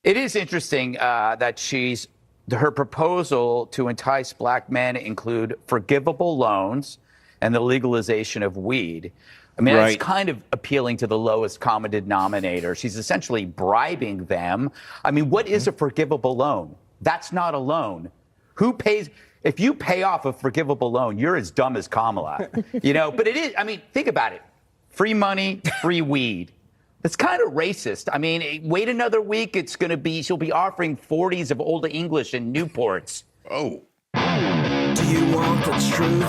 It is interesting that her proposal to entice black men include forgivable loans and the legalization of weed. I mean, that's Right. kind of appealing to the lowest common denominator. She's essentially bribing them. I mean, what is a forgivable loan? That's not a loan. Who pays? If you pay off a forgivable loan, you're as dumb as Kamala. But it is, I mean, think about it. Free money, free weed. It's kind of racist. I mean, wait another week. She'll be offering 40s of Old English in Newports. Oh. Do you want the truth?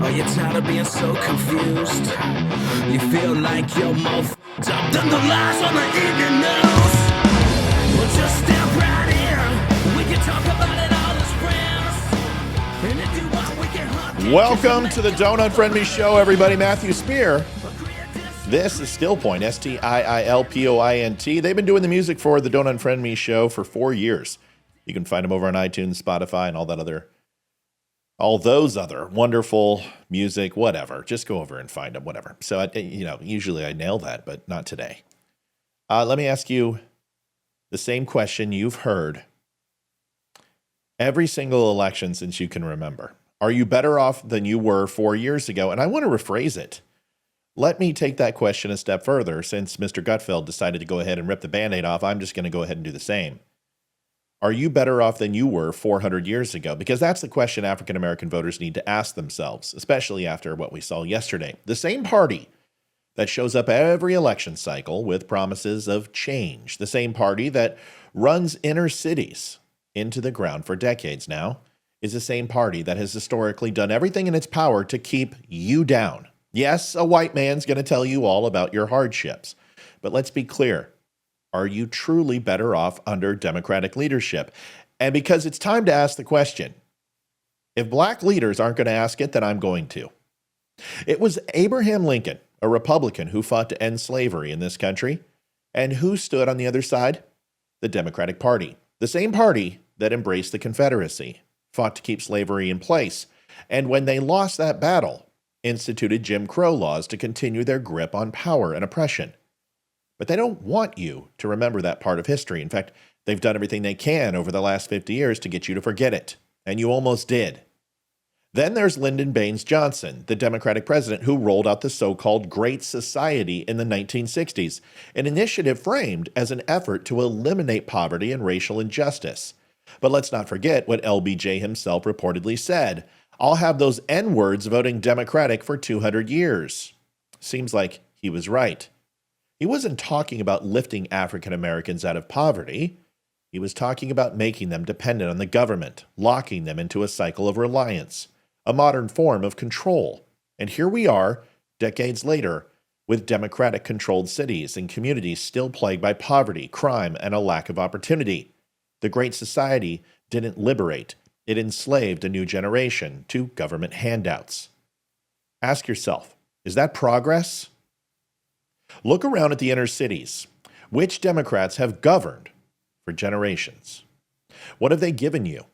Are you tired of being so confused? You feel like you're more f***ed up than the lies on the evening news? Well, just step right in. We can talk about it all as friends. And if you want, we can hunt it. Welcome to the Don't Unfriend Me show, everybody. Matthew Spear. This is Still Point, STIILPOINT. They've been doing the music for the Don't Unfriend Me show for 4 years. You can find them over on iTunes, Spotify, and all those other wonderful music, whatever. Just go over and find them, whatever. So, usually I nail that, but not today. Let me ask you the same question you've heard every single election since you can remember. Are you better off than you were 4 years ago? And I want to rephrase it. Let me take that question a step further. Since Mr. Gutfeld decided to go ahead and rip the Band-Aid off, I'm just going to go ahead and do the same. Are you better off than you were 400 years ago? Because that's the question African-American voters need to ask themselves, especially after what we saw yesterday. The same party that shows up every election cycle with promises of change, the same party that runs inner cities into the ground for decades now, is the same party that has historically done everything in its power to keep you down. Yes, a white man's going to tell you all about your hardships. But let's be clear. Are you truly better off under Democratic leadership? And because it's time to ask the question, if black leaders aren't going to ask it, then I'm going to. It was Abraham Lincoln, a Republican who fought to end slavery in this country. And who stood on the other side? The Democratic Party. The same party that embraced the Confederacy, fought to keep slavery in place. And when they lost that battle, instituted Jim Crow laws to continue their grip on power and oppression. But they don't want you to remember that part of history. In fact, they've done everything they can over the last 50 years to get you to forget it. And you almost did. Then there's Lyndon Baines Johnson, the Democratic president who rolled out the so-called Great Society in the 1960s, an initiative framed as an effort to eliminate poverty and racial injustice. But let's not forget what LBJ himself reportedly said. I'll have those N-words voting Democratic for 200 years. Seems like he was right. He wasn't talking about lifting African Americans out of poverty. He was talking about making them dependent on the government, locking them into a cycle of reliance, a modern form of control. And here we are, decades later, with Democratic-controlled cities and communities still plagued by poverty, crime, and a lack of opportunity. The Great Society didn't liberate. It enslaved a new generation to government handouts. Ask yourself, is that progress? Look around at the inner cities. Which Democrats have governed for generations? What have they given you?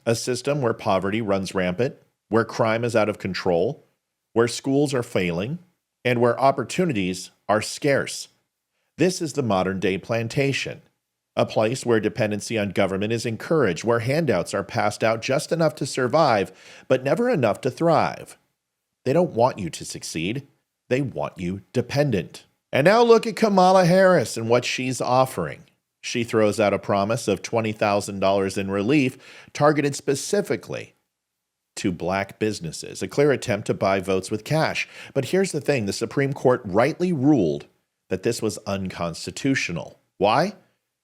A system where poverty runs rampant, where crime is out of control, where schools are failing, and where opportunities are scarce. This is the modern-day plantation. A place where dependency on government is encouraged, where handouts are passed out just enough to survive, but never enough to thrive. They don't want you to succeed. They want you dependent. And now look at Kamala Harris and what she's offering. She throws out a promise of $20,000 in relief targeted specifically to black businesses, a clear attempt to buy votes with cash. But here's the thing, the Supreme Court rightly ruled that this was unconstitutional. Why?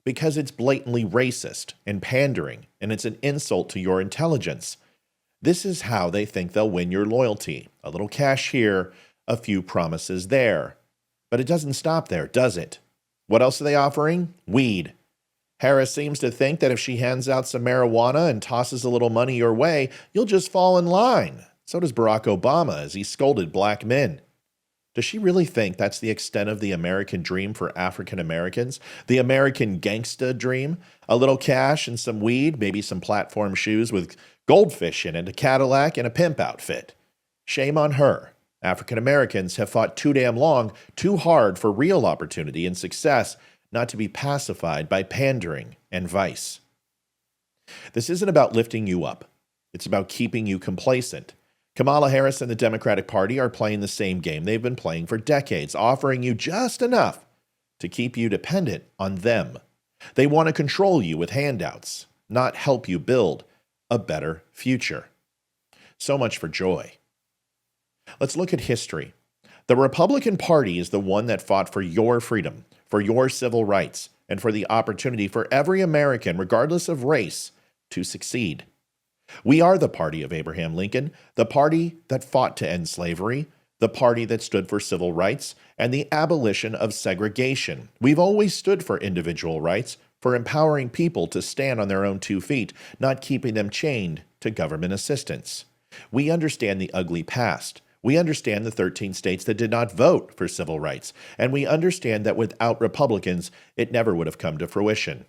Because it's blatantly racist and pandering, and it's an insult to your intelligence. This is how they think they'll win your loyalty. A little cash here, a few promises there. But it doesn't stop there, does it? What else are they offering? Weed. Harris seems to think that if she hands out some marijuana and tosses a little money your way, you'll just fall in line. So does Barack Obama as he scolded black men. Does she really think that's the extent of the American dream for African Americans? The American gangsta dream? A little cash and some weed, maybe some platform shoes with goldfish in it, a Cadillac, and a pimp outfit. Shame on her. African Americans have fought too damn long, too hard for real opportunity and success. not to be pacified by pandering and vice. This isn't about lifting you up. It's about keeping you complacent. Kamala Harris and the Democratic Party are playing the same game they've been playing for decades, offering you just enough to keep you dependent on them. They want to control you with handouts, not help you build a better future. So much for joy. Let's look at history. The Republican Party is the one that fought for your freedom, for your civil rights, and for the opportunity for every American, regardless of race, to succeed. We are the party of Abraham Lincoln, the party that fought to end slavery, the party that stood for civil rights, and the abolition of segregation. We've always stood for individual rights, for empowering people to stand on their own 2 feet, not keeping them chained to government assistance. We understand the ugly past. We understand the 13 states that did not vote for civil rights, and we understand that without Republicans, it never would have come to fruition.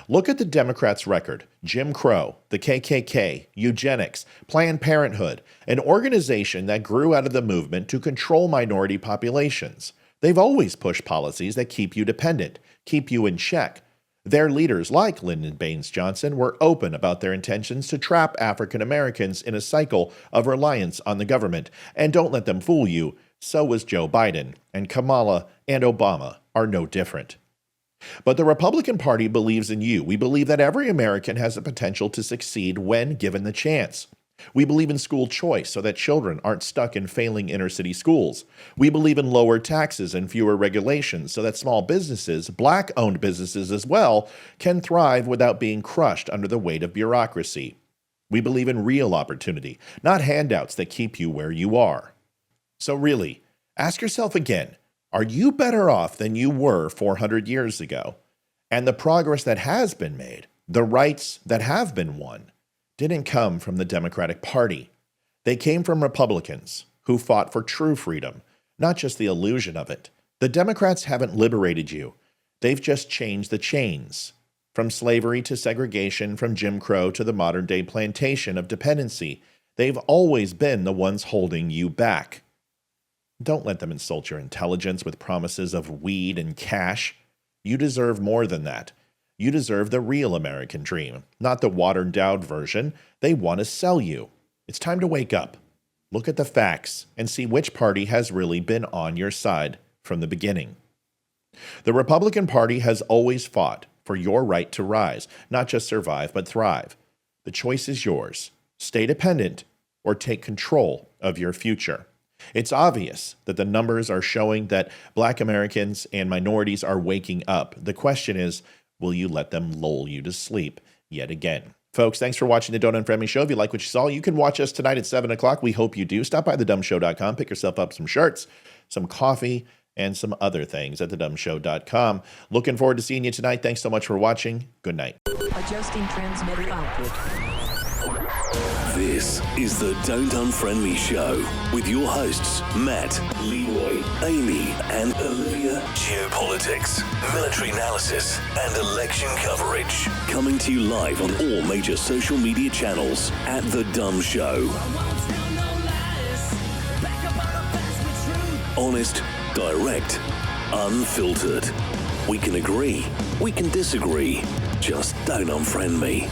Look at the Democrats' record: Jim Crow, the KKK, eugenics, Planned Parenthood, an organization that grew out of the movement to control minority populations. They've always pushed policies that keep you dependent, keep you in check. Their leaders, like Lyndon Baines Johnson, were open about their intentions to trap African Americans in a cycle of reliance on the government. And don't let them fool you, so was Joe Biden, and Kamala and Obama are no different. But the Republican Party believes in you. We believe that every American has the potential to succeed when given the chance. We believe in school choice so that children aren't stuck in failing inner-city schools. We believe in lower taxes and fewer regulations so that small businesses, Black-owned businesses as well, can thrive without being crushed under the weight of bureaucracy. We believe in real opportunity, not handouts that keep you where you are. So really, ask yourself again, are you better off than you were 400 years ago? And the progress that has been made, the rights that have been won, didn't come from the Democratic Party. They came from Republicans who fought for true freedom, not just the illusion of it. The Democrats haven't liberated you. They've just changed the chains. From slavery to segregation, from Jim Crow to the modern-day plantation of dependency, they've always been the ones holding you back. Don't let them insult your intelligence with promises of weed and cash. You deserve more than that. You deserve the real American dream, not the watered-down version they want to sell you. It's time to wake up. Look at the facts and see which party has really been on your side from the beginning. The Republican Party has always fought for your right to rise, not just survive, but thrive. The choice is yours. Stay dependent or take control of your future. It's obvious that the numbers are showing that Black Americans and minorities are waking up. The question is, will you let them lull you to sleep yet again? Folks, thanks for watching the Don't Unfriend Me show. If you like what you saw, you can watch us tonight at 7 o'clock. We hope you do. Stop by thedumbshow.com, pick yourself up some shirts, some coffee, and some other things at thedumbshow.com. Looking forward to seeing you tonight. Thanks so much for watching. Good night. Adjusting transmitter output. This is the Don't Unfriend Me show with your hosts, Matt, Leroy, Amy, and Olivia. Geopolitics, military analysis, and election coverage. Coming to you live on all major social media channels at The Dumb Show. Honest, direct, unfiltered. We can agree, we can disagree. Just don't unfriend me.